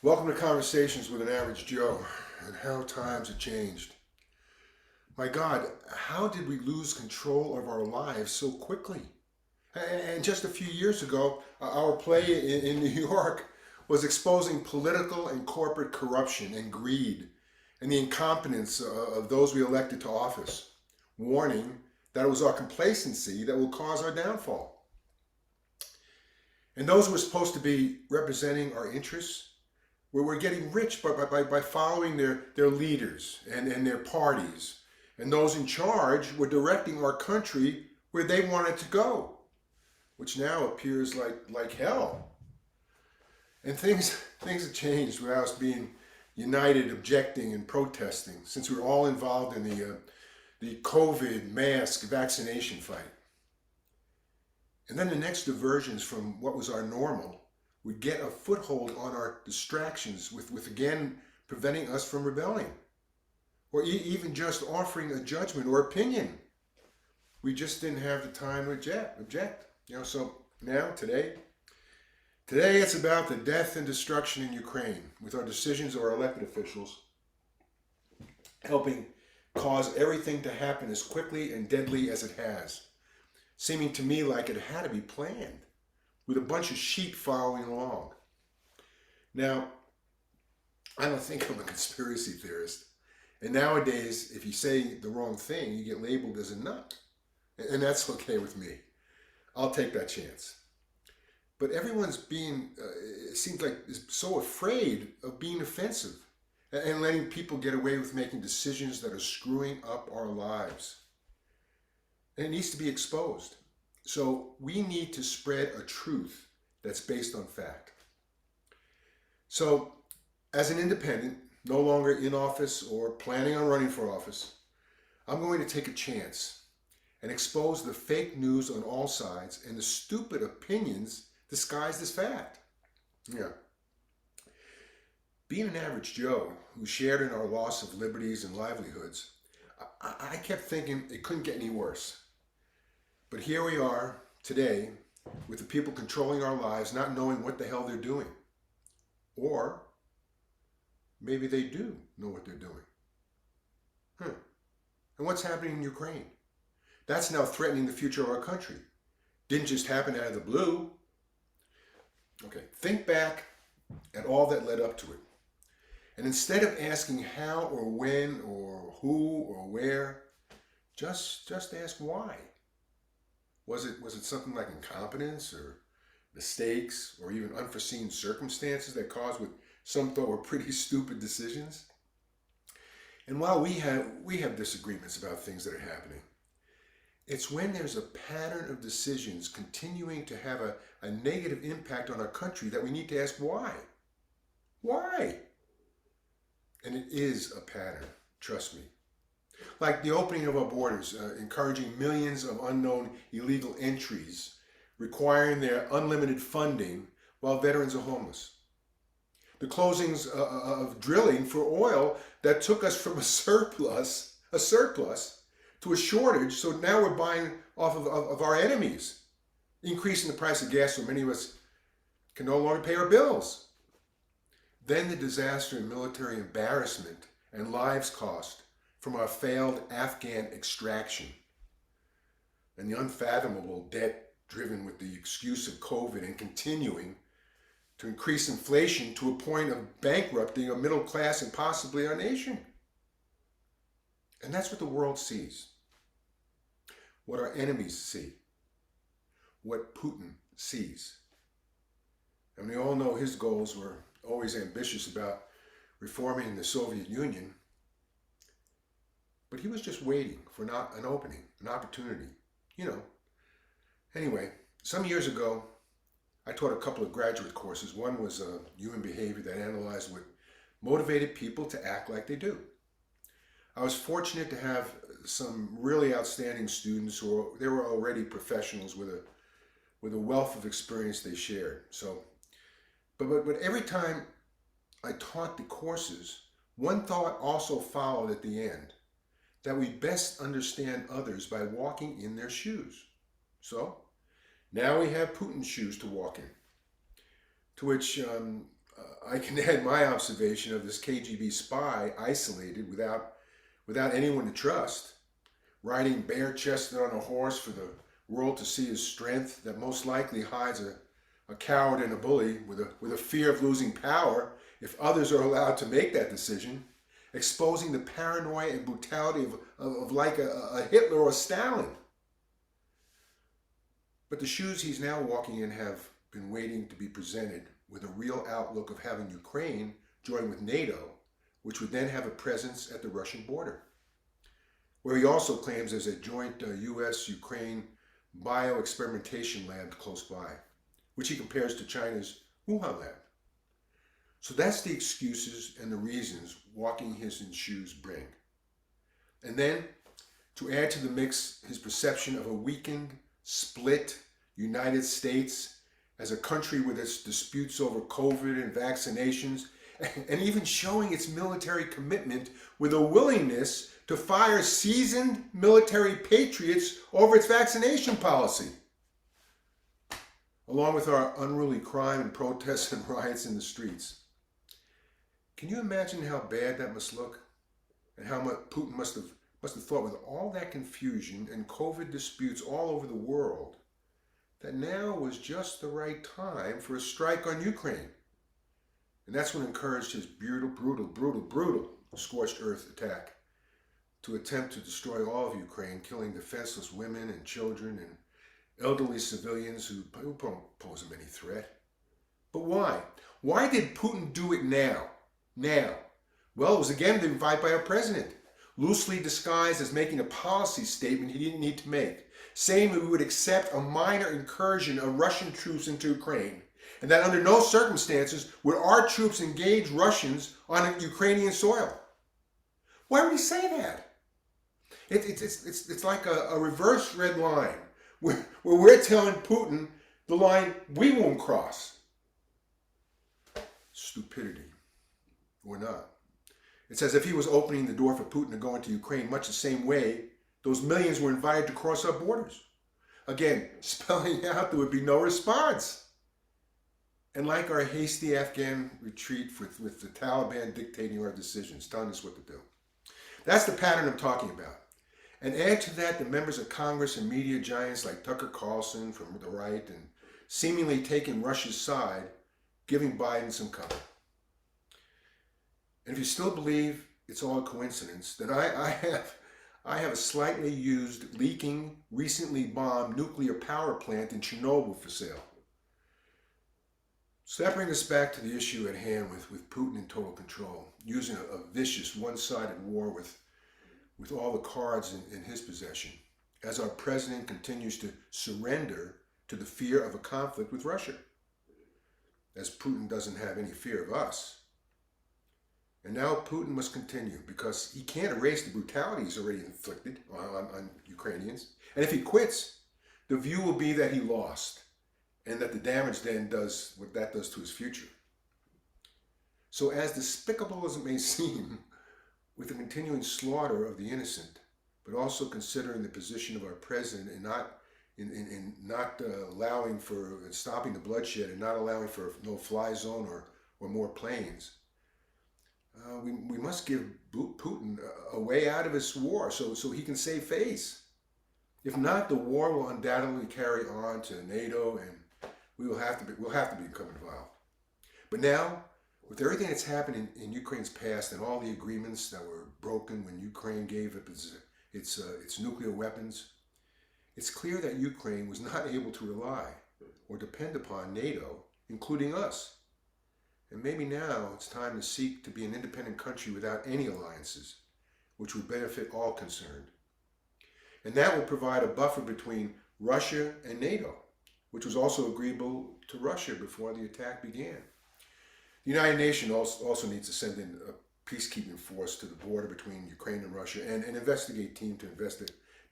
Welcome to Conversations with an Average Joe and how times have changed. My God, how did we lose control of our lives so quickly? And just a few years ago, our play in New York was exposing political and corporate corruption and greed and the incompetence of those we elected to office, warning that it was our complacency that will cause our downfall. And those who were supposed to be representing our interests we're getting rich by following their leaders and their parties. And those in charge were directing our country where they wanted to go, which now appears like hell. And things have changed without us being united, objecting, and protesting, since we're all involved in the COVID mask vaccination fight. And then the next diversions from what was our normal would get a foothold on our distractions with again preventing us from rebelling or even just offering a judgment or opinion. We just didn't have the time to object. So now, today it's about the death and destruction in Ukraine, with our decisions of our elected officials helping cause everything to happen as quickly and deadly as it has, seeming to me like it had to be planned, with a bunch of sheep following along. Now, I don't think I'm a conspiracy theorist. And nowadays, if you say the wrong thing, you get labeled as a nut. And that's okay with me. I'll take that chance. But everyone's it seems like, is so afraid of being offensive and letting people get away with making decisions that are screwing up our lives. And it needs to be exposed. So we need to spread a truth that's based on fact. So as an independent, no longer in office or planning on running for office, I'm going to take a chance and expose the fake news on all sides and the stupid opinions disguised as fact. Yeah. Being an average Joe who shared in our loss of liberties and livelihoods, I kept thinking it couldn't get any worse. But here we are today with the people controlling our lives not knowing what the hell they're doing. Or maybe they do know what they're doing. And what's happening in Ukraine? That's now threatening the future of our country. Didn't just happen out of the blue. Okay, think back at all that led up to it. And instead of asking how or when or who or where, just ask why. Was it something like incompetence or mistakes or even unforeseen circumstances that caused what some thought were pretty stupid decisions? And while we have disagreements about things that are happening, it's when there's a pattern of decisions continuing to have a negative impact on our country that we need to ask why. Why? And it is a pattern, trust me. Like the opening of our borders, encouraging millions of unknown illegal entries, requiring their unlimited funding while veterans are homeless. The closings of drilling for oil that took us from a surplus to a shortage, so now we're buying off of our enemies, increasing the price of gas so many of us can no longer pay our bills. Then the disaster and military embarrassment and lives cost from our failed Afghan extraction, and the unfathomable debt driven with the excuse of COVID and continuing to increase inflation to a point of bankrupting our middle class and possibly our nation. And that's what the world sees, what our enemies see, what Putin sees. And we all know his goals were always ambitious about reforming the Soviet Union. But he was just waiting for an opening, an opportunity, Anyway, some years ago, I taught a couple of graduate courses. One was human behavior that analyzed what motivated people to act like they do. I was fortunate to have some really outstanding students they were already professionals with a wealth of experience they shared. So, but every time I taught the courses, one thought also followed at the end, that we best understand others by walking in their shoes. So now we have Putin's shoes to walk in, to which I can add my observation of this KGB spy isolated without anyone to trust, riding bare-chested on a horse for the world to see his strength that most likely hides a coward and a bully with a fear of losing power if others are allowed to make that decision, exposing the paranoia and brutality of like a Hitler or Stalin. But the shoes he's now walking in have been waiting to be presented with a real outlook of having Ukraine join with NATO, which would then have a presence at the Russian border, where he also claims there's a joint US-Ukraine bioexperimentation lab close by, which he compares to China's Wuhan lab. So that's the excuses and the reasons walking his shoes bring. And then, to add to the mix, his perception of a weakened, split United States as a country with its disputes over COVID and vaccinations, and even showing its military commitment with a willingness to fire seasoned military patriots over its vaccination policy. Along with our unruly crime and protests and riots in the streets. Can you imagine how bad that must look? And how much Putin must have thought, with all that confusion and COVID disputes all over the world, that now was just the right time for a strike on Ukraine. And that's what encouraged his brutal scorched earth attack to attempt to destroy all of Ukraine, killing defenseless women and children and elderly civilians who don't pose him any threat. But why? Why did Putin do it now? Well, it was again the invite by our president, loosely disguised as making a policy statement he didn't need to make, saying that we would accept a minor incursion of Russian troops into Ukraine, and that under no circumstances would our troops engage Russians on Ukrainian soil. Why would he say that? It's like a reverse red line, where we're telling Putin the line we won't cross. Stupidity. Or not. It's as if he was opening the door for Putin to go into Ukraine much the same way those millions were invited to cross our borders. Again, spelling out there would be no response. And like our hasty Afghan retreat with the Taliban dictating our decisions, telling us what to do. That's the pattern I'm talking about. And add to that the members of Congress and media giants like Tucker Carlson from the right and seemingly taking Russia's side, giving Biden some cover. And if you still believe it's all a coincidence, then I have a slightly used, leaking, recently bombed nuclear power plant in Chernobyl for sale. So that brings us back to the issue at hand with Putin in total control, using a vicious, one-sided war with all the cards in his possession, as our president continues to surrender to the fear of a conflict with Russia, as Putin doesn't have any fear of us. And now Putin must continue because he can't erase the brutality he's already inflicted on Ukrainians. And if he quits, the view will be that he lost and that the damage then does what that does to his future. So as despicable as it may seem, with the continuing slaughter of the innocent, but also considering the position of our president and not allowing for stopping the bloodshed and not allowing for no-fly zone or more planes, we must give Putin a way out of this war so he can save face. If not, the war will undoubtedly carry on to NATO, and we'll have to become involved. But now, with everything that's happened in Ukraine's past and all the agreements that were broken when Ukraine gave up its nuclear weapons, it's clear that Ukraine was not able to rely or depend upon NATO, including us. And maybe now it's time to seek to be an independent country without any alliances, which would benefit all concerned. And that would provide a buffer between Russia and NATO, which was also agreeable to Russia before the attack began. The United Nations also needs to send in a peacekeeping force to the border between Ukraine and Russia and an investigate team to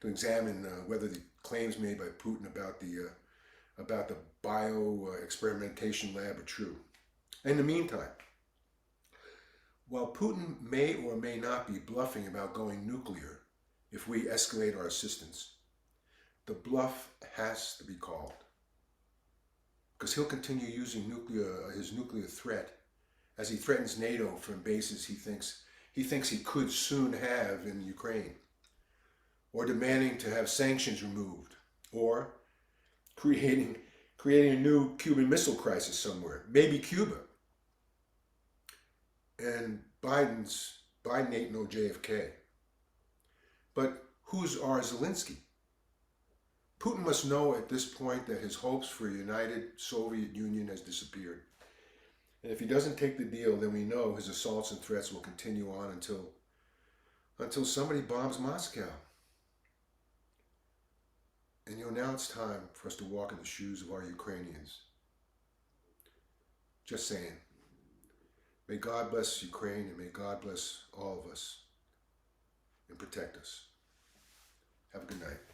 examine whether the claims made by Putin about the bio-experimentation lab are true. In the meantime, while Putin may or may not be bluffing about going nuclear if we escalate our assistance, the bluff has to be called. Because he'll continue using his nuclear threat as he threatens NATO from bases he thinks he could soon have in Ukraine, or demanding to have sanctions removed, or creating a new Cuban Missile Crisis somewhere, maybe Cuba. And Biden ain't no JFK. But who's our Zelensky? Putin must know at this point that his hopes for a united Soviet Union has disappeared. And if he doesn't take the deal, then we know his assaults and threats will continue on until somebody bombs Moscow. And now it's time for us to walk in the shoes of our Ukrainians. Just saying. May God bless Ukraine, and may God bless all of us and protect us. Have a good night.